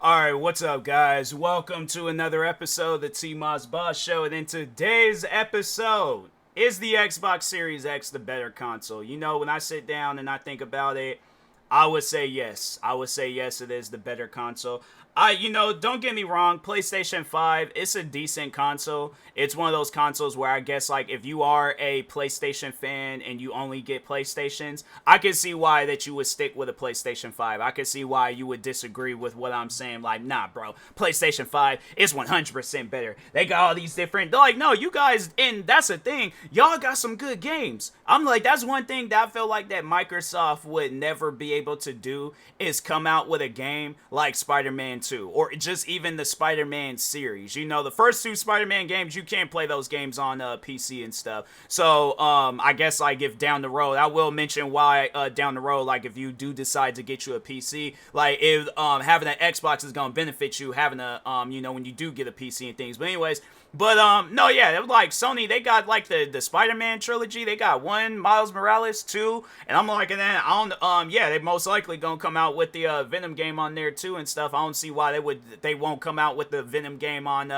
Alright, what's up, guys? Welcome to another episode of the TMossBoss Show. And in today's episode, is the Xbox Series X the better console? You know, when I sit down and I think about it, I would say yes. I would say yes, it is the better console. Don't get me wrong, PlayStation 5, it's a decent console. It's one of those consoles where I guess, like, if you are a PlayStation fan and you only get PlayStations, I can see why that you would stick with a PlayStation 5. I can see why you would disagree with what I'm saying. Like, nah, bro, PlayStation 5 is 100% better. They got all these different, like, no, you guys, and that's the thing, y'all got some good games. I'm like, that's one thing that I feel like that Microsoft would never be able to do is come out with a game like Spider-Man 2 or just even the Spider-Man series. You know, the first two Spider-Man games, you can't play those games on PC and stuff. So I guess, like, if down the road, I will mention why down the road, like, if you do decide to get you a PC, like, if having an Xbox is gonna benefit you, having a when you do get a PC and things. But anyways, no, yeah, it was like Sony, they got like the Spider-Man trilogy. They got one, Miles Morales, two, and I'm like, and then I don't, yeah, they most likely gonna come out with the Venom game on there too and stuff. I don't see why they won't come out with the Venom game on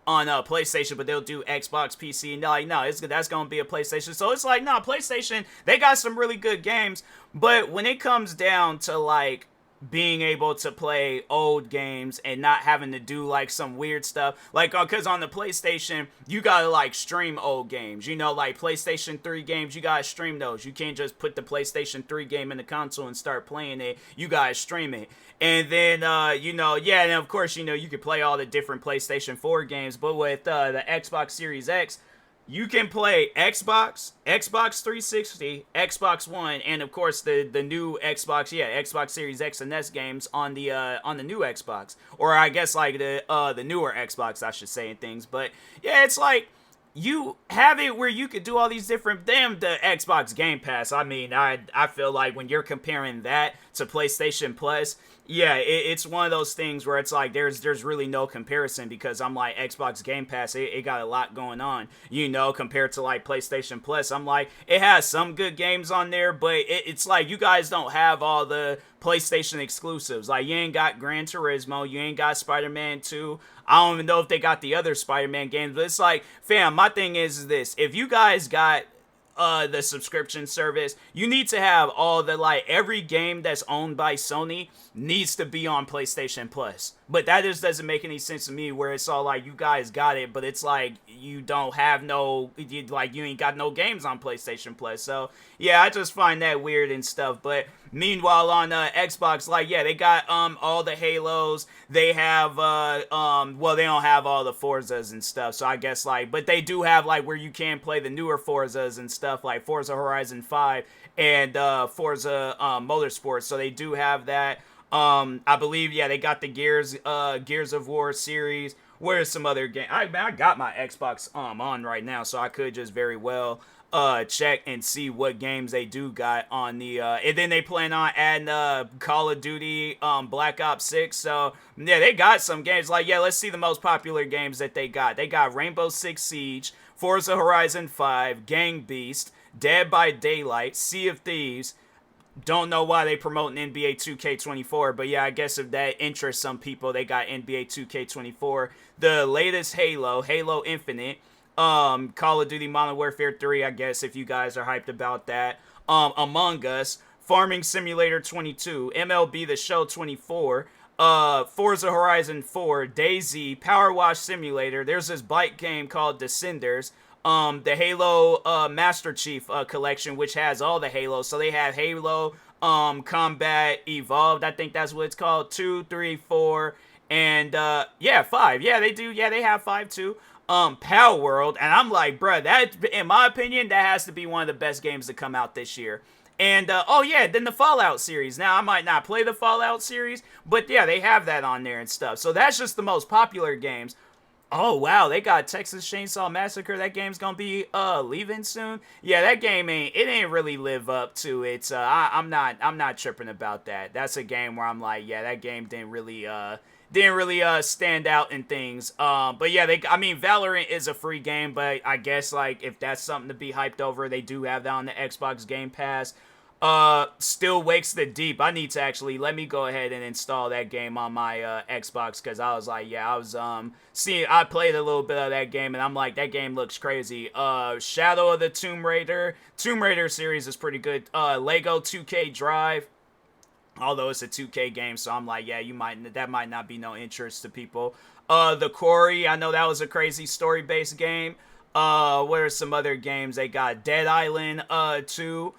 PlayStation, but they'll do Xbox, PC, and they're like, no, that's gonna be a PlayStation. So it's like, no, PlayStation, they got some really good games, but when it comes down to like being able to play old games and not having to do like some weird stuff, like because on the PlayStation you gotta like stream old games, you know, like PlayStation 3 games, you gotta stream those. You can't just put the PlayStation 3 game in the console and start playing it. You gotta stream it. And then yeah, and of course, you can play all the different PlayStation 4 games, but with the Xbox Series X, you can play Xbox 360, Xbox One, and of course the new Xbox Series X and S games on the new Xbox, or I guess like the newer Xbox, I should say, and things. But yeah, it's like you have it where you could do all these different the Xbox Game Pass. I mean, I feel like when you're comparing that to PlayStation Plus, yeah, it's one of those things where it's like there's really no comparison, because I'm like, Xbox Game Pass, it got a lot going on, compared to like PlayStation Plus. I'm like, it has some good games on there, but it's like you guys don't have all the PlayStation exclusives. Like, you ain't got Gran Turismo, you ain't got Spider-Man 2. I don't even know if they got the other Spider-Man games, but it's like, fam, my thing is this: if you guys got the subscription service, you need to have all the, like, every game that's owned by Sony needs to be on PlayStation Plus. But that just doesn't make any sense to me, where it's all like, you guys got it, but it's like you don't have you ain't got no games on PlayStation Plus. So yeah, I just find that weird and stuff. But meanwhile, on Xbox, like, yeah, they got all the Halos. They have they don't have all the Forzas and stuff. So I guess, like, but they do have, like, where you can play the newer Forzas and stuff, like Forza Horizon 5 and Forza Motorsports. So they do have that. I believe, yeah, they got the Gears of War series. Where's some other game? I got my Xbox on right now, so I could just very well check and see what games they do got on the and then they plan on adding Call of Duty Black Ops 6. So yeah, they got some games. Like, yeah, let's see the most popular games that they got. They got Rainbow Six Siege, Forza Horizon 5, Gang Beast, Dead by Daylight, Sea of Thieves. Don't know why they promoting NBA 2K24, but yeah, I guess if that interests some people, they got NBA 2K24, the latest Halo Infinite, Call of Duty Modern Warfare 3, I guess, if you guys are hyped about that, Among Us, Farming Simulator 22, MLB The Show 24, Forza Horizon 4, DayZ, Power Wash Simulator. There's this bike game called Descenders. The Halo Master Chief collection, which has all the Halos. So they have Halo Combat Evolved, I think that's what it's called, 2, 3, 4, and 5. Yeah, they do. Yeah, they have 5 too. Power World, and I'm like, bruh, that, in my opinion, that has to be one of the best games to come out this year. And then the Fallout series. Now, I might not play the Fallout series, but yeah, they have that on there and stuff. So that's just the most popular games. Oh wow, they got Texas Chainsaw Massacre. That game's gonna be leaving soon. Yeah, that game ain't really live up to it. I'm not tripping about that. That's a game where I'm like, yeah, that game didn't really stand out in things. But yeah, Valorant is a free game, but I guess, like, if that's something to be hyped over, they do have that on the Xbox Game Pass. Still Wakes the Deep. I need to actually let me go ahead and install that game on my Xbox, because I was like, yeah, I was seeing, I played a little bit of that game and I'm like, that game looks crazy. Shadow of the Tomb Raider series is pretty good. Lego 2K Drive, although it's a 2K game, so I'm like, yeah, that might not be no interest to people. The Quarry, I know that was a crazy story-based game. What are some other games they got? Dead Island 2,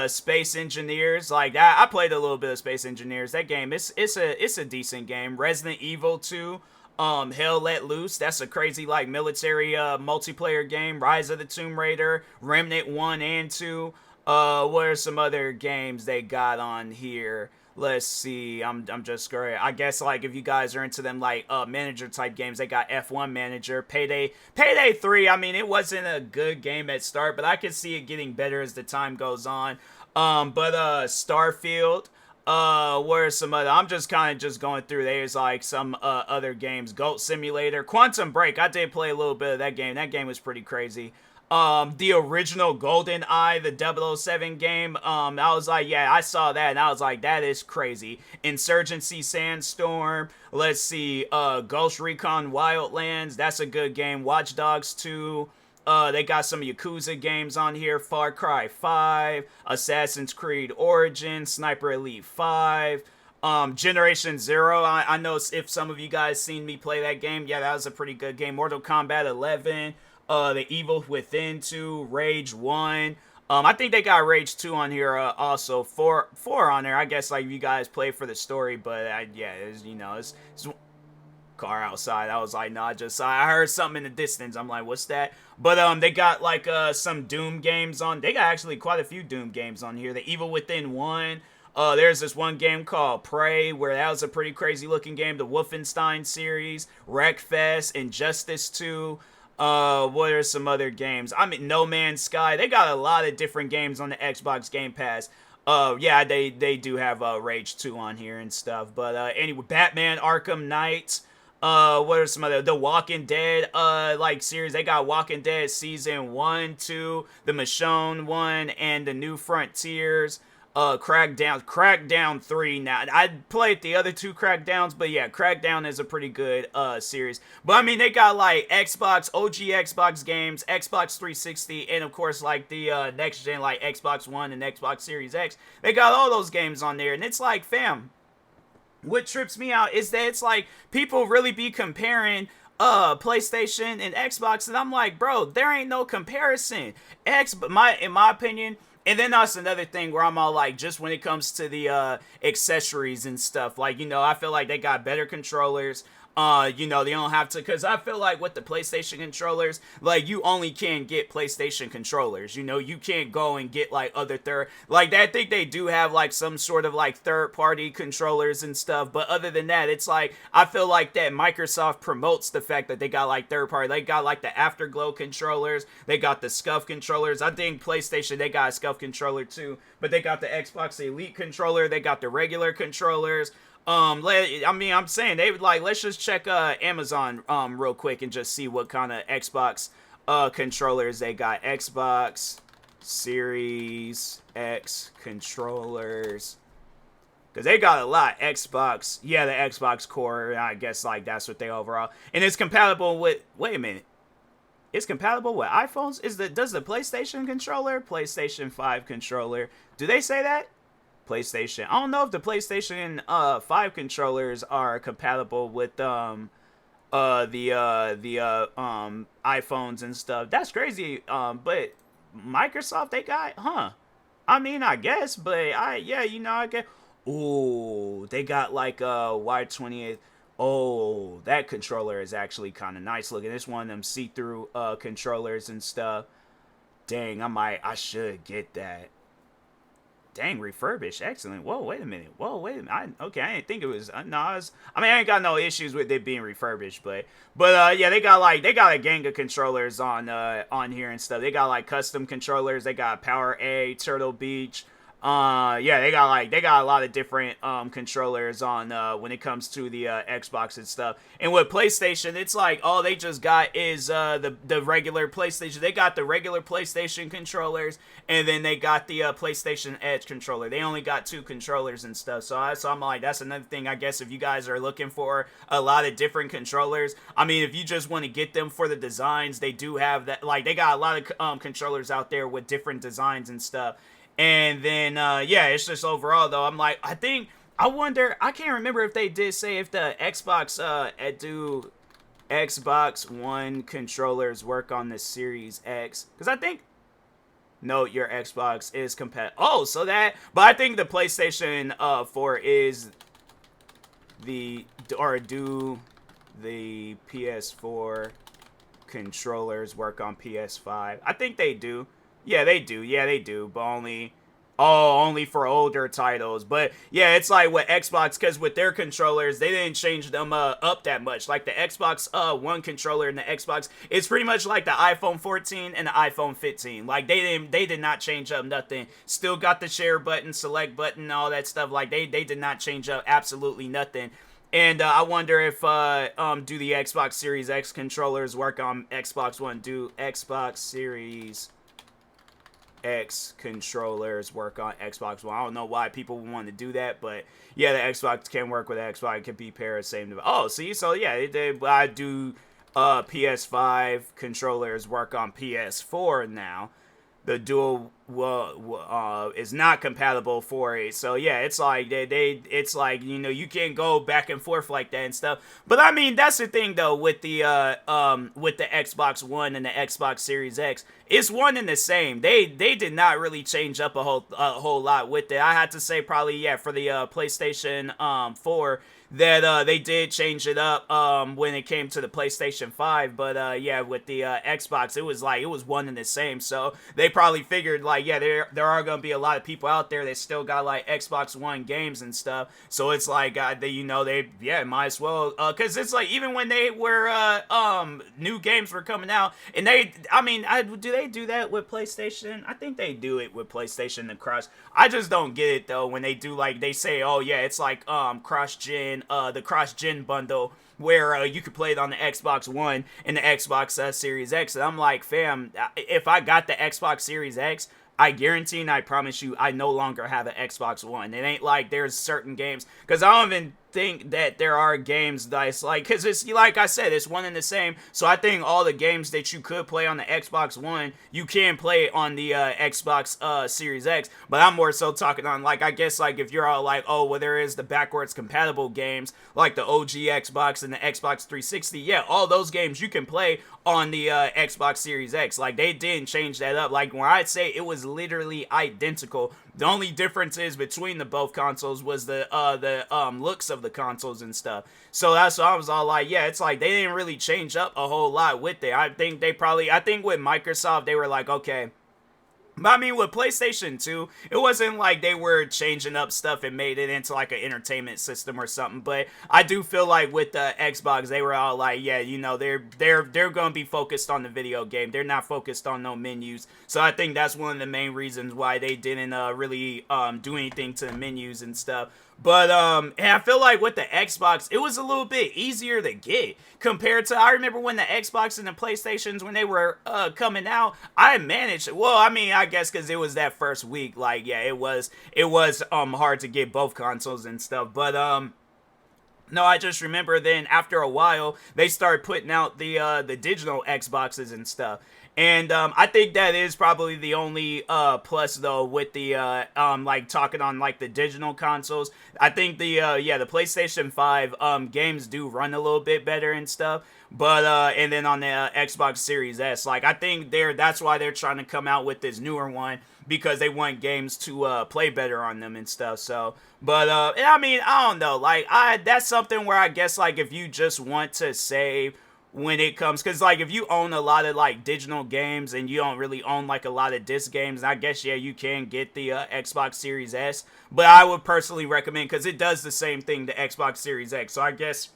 Space Engineers. Like that, I played a little bit of Space Engineers. That game, it's a decent game. Resident Evil 2, Hell Let Loose. That's a crazy like military multiplayer game. Rise of the Tomb Raider, Remnant 1 and 2. What are some other games they got on here? Let's see. I'm just great. I guess like if you guys are into them like manager type games, they got F1 Manager, Payday 3. I mean, it wasn't a good game at start, but I can see it getting better as the time goes on. But Starfield. What are some other? I'm just kind of just going through. There's like some other games. Goat Simulator, Quantum Break. I did play a little bit of that game. That game was pretty crazy. The original Golden Eye, the 007 game. I was like, yeah, I saw that and I was like, that is crazy. Insurgency Sandstorm. Let's see, Ghost Recon Wildlands. That's a good game. Watch Dogs 2. They got some Yakuza games on here. Far Cry 5, Assassin's Creed Origins, Sniper Elite 5. Generation Zero. I know if some of you guys seen me play that game. Yeah, that was a pretty good game. Mortal Kombat 11. The Evil Within 2, Rage 1. I think they got Rage 2 on here also. 4 on there. I guess like you guys play for the story, but yeah, it's car outside. I was like, no, I heard something in the distance. I'm like, what's that? But they got like some Doom games on. They got actually quite a few Doom games on here. The Evil Within 1. There's this one game called Prey, where that was a pretty crazy looking game. The Wolfenstein series, Wreckfest, Injustice 2. What are some other games? I mean, No Man's Sky. They got a lot of different games on the Xbox Game Pass. Yeah, they do have Rage 2 on here and stuff. But anyway, Batman Arkham Knight. What are some other? The Walking Dead like series. They got Walking Dead season 1, 2, the Michonne one, and the New Frontiers. Crackdown 3. Now I played the other 2 Crackdowns, but yeah, Crackdown is a pretty good series. But I mean, they got like Xbox, OG Xbox games, Xbox 360, and of course like the next gen like Xbox One and Xbox Series X. They got all those games on there, and it's like, fam, what trips me out is that it's like people really be comparing PlayStation and Xbox, and I'm like, bro, there ain't no comparison. In my opinion. And then that's another thing where I'm all like, just when it comes to the accessories and stuff, like, I feel like they got better controllers. They don't have to, because I feel like with the PlayStation controllers, like, you only can get PlayStation controllers. You can't go and get like other like, I think they do have like some sort of like third-party controllers and stuff, but other than that, it's like, I feel like that Microsoft promotes the fact that they got like third-party. They got like the Afterglow controllers, they got the Scuff controllers. I think PlayStation, they got a Scuff controller too, but they got the Xbox Elite controller, they got the regular controllers. I'm saying they would like, let's just check Amazon real quick and just see what kind of Xbox controllers they got. Xbox Series X controllers, because they got a lot. Xbox, yeah, the Xbox Core, I guess like that's what they overall, and it's compatible with, wait a minute, it's compatible with iPhones. Does the PlayStation 5 controller, do they say that? PlayStation. I don't know if the PlayStation 5 controllers are compatible with the iPhones and stuff. That's crazy. But Microsoft, they got, I mean, I guess, but I get. Ooh, they got like Y28. Oh, that controller is actually kind of nice looking. It's one of them see-through controllers and stuff. Dang, I should get that. Dang, refurbished, excellent. Whoa, wait a minute. I didn't think it was. I ain't got no issues with it being refurbished, but yeah, they got a gang of controllers on here and stuff. They got like custom controllers. They got Power A, Turtle Beach, Yeah, they got a lot of different controllers on when it comes to the Xbox and stuff. And with PlayStation, it's like all they just got is the regular PlayStation. They got the regular PlayStation controllers, and then they got the PlayStation Edge controller. They only got two controllers and stuff. So I'm like, that's another thing. I guess if you guys are looking for a lot of different controllers, I mean, if you just want to get them for the designs, they do have that. Like, they got a lot of controllers out there with different designs and stuff. And then, yeah, it's just overall, though, I'm like, I wonder, I can't remember if they did say if the Xbox, do Xbox One controllers work on the Series X. Because I think, no, your Xbox is compatible. Oh, so that, but I think the PlayStation 4 is do the PS4 controllers work on PS5? I think they do. Yeah, they do. Yeah, they do. But only for older titles. But yeah, it's like with Xbox, because with their controllers, they didn't change them up that much. Like the Xbox One controller and the Xbox, it's pretty much like the iPhone 14 and the iPhone 15. Like they did not change up nothing. Still got the share button, select button, all that stuff. Like they did not change up absolutely nothing. And I wonder if do the Xbox Series X controllers work on Xbox One? Do Xbox Series X controllers work on Xbox One? I don't know why people would want to do that, but yeah, the Xbox can work with Xbox. It can be paired same device. Oh, see, so yeah, I do PS5 controllers work on PS4 now. The dual is not compatible for it. So yeah, it's like it's like, you know, you can't go back and forth like that and stuff. But I mean, that's the thing though with the Xbox One and the Xbox Series X. It's one and the same. They did not really change up a whole lot with it. I had to say probably, yeah, for the PlayStation 4, that they did change it up when it came to the PlayStation 5, but yeah, with the Xbox, it was one and the same. So they probably figured, like, yeah, there are gonna be a lot of people out there that still got like Xbox One games and stuff. So it's like they might as well, because it's like, even when they were new games were coming out, and do they do that with PlayStation? I think they do it with PlayStation and cross. I just don't get it though when they do, like, they say, oh yeah, it's like cross gen, the cross gen bundle where you could play it on the Xbox One and the Xbox Series X. And I'm like, fam, if I got the Xbox Series X, I guarantee and I promise you, I no longer have an Xbox One. It ain't like there's certain games, because I don't even think that there are games that it's like, because it's like I said, it's one and the same. So I think all the games that you could play on the Xbox One, you can play on the Xbox Series X. But I'm more so talking on, like, I guess, like, if you're all like, oh, well, there is the backwards compatible games like the OG Xbox and the Xbox 360. Yeah, all those games you can play on the Xbox Series X. Like, they didn't change that up. Like, when I say it was literally identical, the only difference is between the both consoles was the looks of the consoles and stuff. So that's why I was all like, yeah, it's like they didn't really change up a whole lot with it. I think with Microsoft, they were like, okay. But I mean, with PlayStation 2, it wasn't like they were changing up stuff and made it into like an entertainment system or something. But I do feel like with the Xbox, they were all like, yeah, you know, they're gonna be focused on the video game. They're not focused on no menus. So I think that's one of the main reasons why they didn't really do anything to the menus and stuff. But and I feel like with the Xbox, it was a little bit easier to get compared to, I remember when the Xbox and the PlayStations, when they were coming out, I managed, well, I mean, I guess because it was that first week, like, yeah, it was hard to get both consoles and stuff. But no, I just remember then after a while, they started putting out the digital Xboxes and stuff. And I think that is probably the only plus though with the like talking on like the digital consoles. I think the PlayStation 5 games do run a little bit better and stuff. But and then on the Xbox Series S, like, I think that's why they're trying to come out with this newer one, because they want games to play better on them and stuff. So, but I mean, I don't know, like, that's something where I guess, like, if you just want to save when it comes, because, like, if you own a lot of like digital games and you don't really own like a lot of disc games, I guess, yeah, you can get the Xbox Series S. But I would personally recommend, because it does the same thing the Xbox Series X. So I guess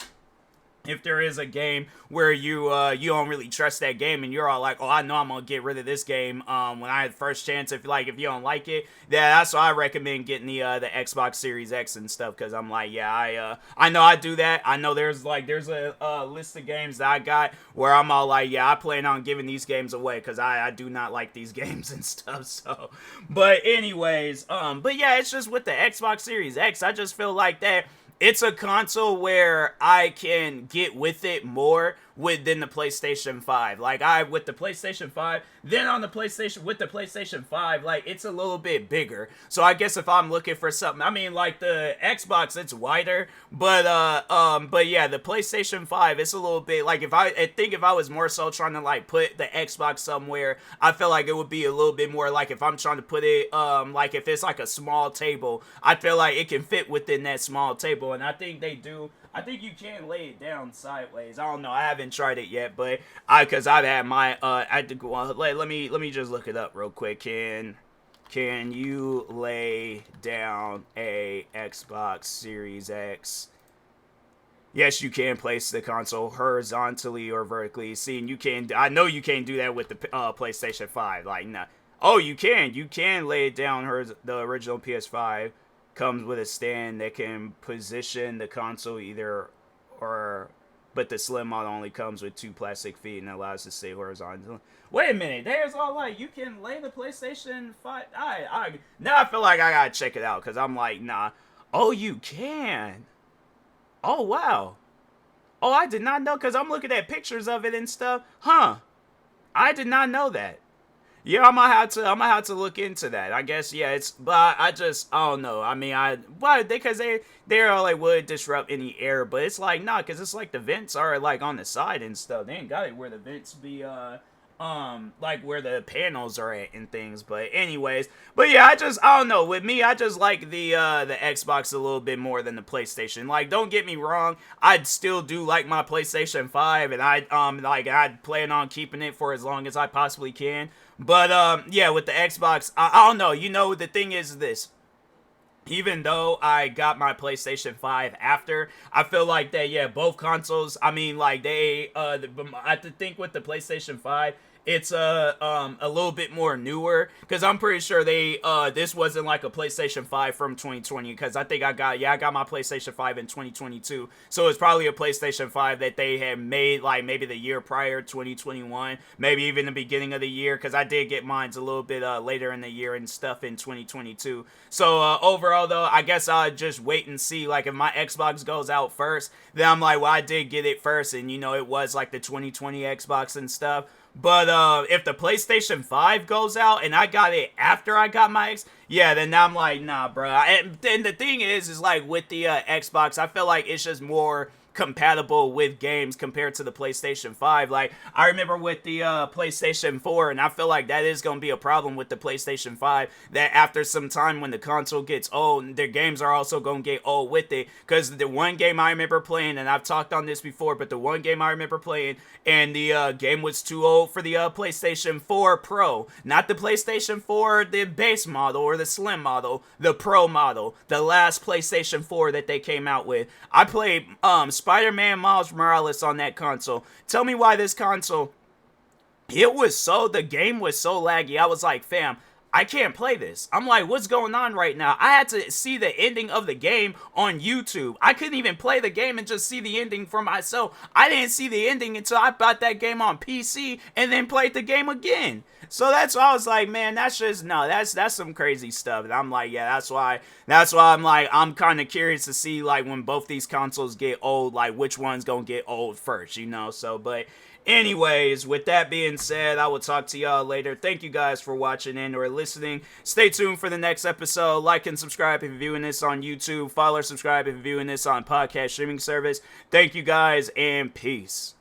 if there is a game where you don't really trust that game and you're all like, oh, I know I'm gonna get rid of this game when I had first chance, if you don't like it, yeah, that's why I recommend getting the Xbox Series X and stuff, because I'm like, yeah, I know I do that. I know there's a list of games that I got where I'm all like, yeah, I plan on giving these games away because I do not like these games and stuff. So, but anyways, but yeah, it's just with the Xbox Series X, I just feel like that it's a console where I can get with it more than the PlayStation 5. Like, with the PlayStation 5, then on the PlayStation, with the PlayStation 5, like, it's a little bit bigger. So I guess if I'm looking for something, I mean, like, the Xbox, it's wider, but yeah, the PlayStation 5, it's a little bit, like, I think if I was more so trying to, like, put the Xbox somewhere, I feel like it would be a little bit more, like, if I'm trying to put it, like, if it's, like, a small table, I feel like it can fit within that small table, and I think they do. I think you can lay it down sideways. I don't know. I haven't tried it yet, but because I've had my let me just look it up real quick. Can you lay down a Xbox Series X? Yes, you can place the console horizontally or vertically. See, and you can. I know you can't do that with the PlayStation 5. Like, nah. Oh, you can. You can lay it down. The original PS5 comes with a stand that can position the console either or, but the slim model only comes with 2 plastic feet and allows it to stay horizontal. Wait a minute, there's all like, you can lay the PlayStation 5. Now I feel like I gotta check it out, because I'm like, nah. Oh, you can. Oh, wow. Oh, I did not know, because I'm looking at pictures of it and stuff. Huh. I did not know that. Yeah, I'm gonna have to look into that. I guess, yeah, but I don't know. I mean, because they're like, would disrupt any air, but it's like, nah, because it's like the vents are like on the side and stuff. They ain't got it where the vents be, like where the panels are at and things. But anyways, but yeah, I don't know. With me, I just like the Xbox a little bit more than the PlayStation. Like, don't get me wrong, I'd still do like my PlayStation 5, and I'd plan on keeping it for as long as I possibly can. But yeah, with the Xbox, I don't know. You know, the thing is this. Even though I got my PlayStation 5 after, I feel like that, yeah, both consoles, I mean, like, I have to think with the PlayStation 5, it's a little bit more newer, because I'm pretty sure this wasn't like a PlayStation 5 from 2020, because I think I got my PlayStation 5 in 2022, so it's probably a PlayStation 5 that they had made like maybe the year prior, 2021, maybe even the beginning of the year, because I did get mine a little bit later in the year and stuff in 2022. So overall though, I guess I'll just wait and see, like, if my Xbox goes out first, then I'm like, well, I did get it first, and you know, it was like the 2020 Xbox and stuff. But if the PlayStation 5 goes out and I got it after I got my yeah, then I'm like, nah, bro. And then the thing is like, with the Xbox, I feel like it's just more compatible with games compared to the PlayStation 5. Like, I remember with the PlayStation 4, and I feel like that is going to be a problem with the PlayStation 5, that after some time when the console gets old, their games are also going to get old with it, because the one game I remember playing, and I've talked on this before, but the one game I remember playing, and the game was too old for the PlayStation 4 Pro, not the PlayStation 4, the base model or the slim model, the Pro model, the last PlayStation 4 that they came out with. I played Spider-Man Miles Morales on that console. Tell me why this console, the game was so laggy. I was like, fam, I can't play this. I'm like, what's going on right now? I had to see the ending of the game on YouTube. I couldn't even play the game and just see the ending for myself. I didn't see the ending until I bought that game on PC and then played the game again. So that's why I was like, man, that's some crazy stuff. And I'm like, yeah, that's why I'm like, I'm kind of curious to see, like, when both these consoles get old, like, which one's gonna get old first, you know? So, but anyways, with that being said, I will talk to y'all later. Thank you guys for watching and or listening. Stay tuned for the next episode. Like and subscribe if you're viewing this on YouTube. Follow or subscribe if you're viewing this on podcast streaming service. Thank you guys, and peace.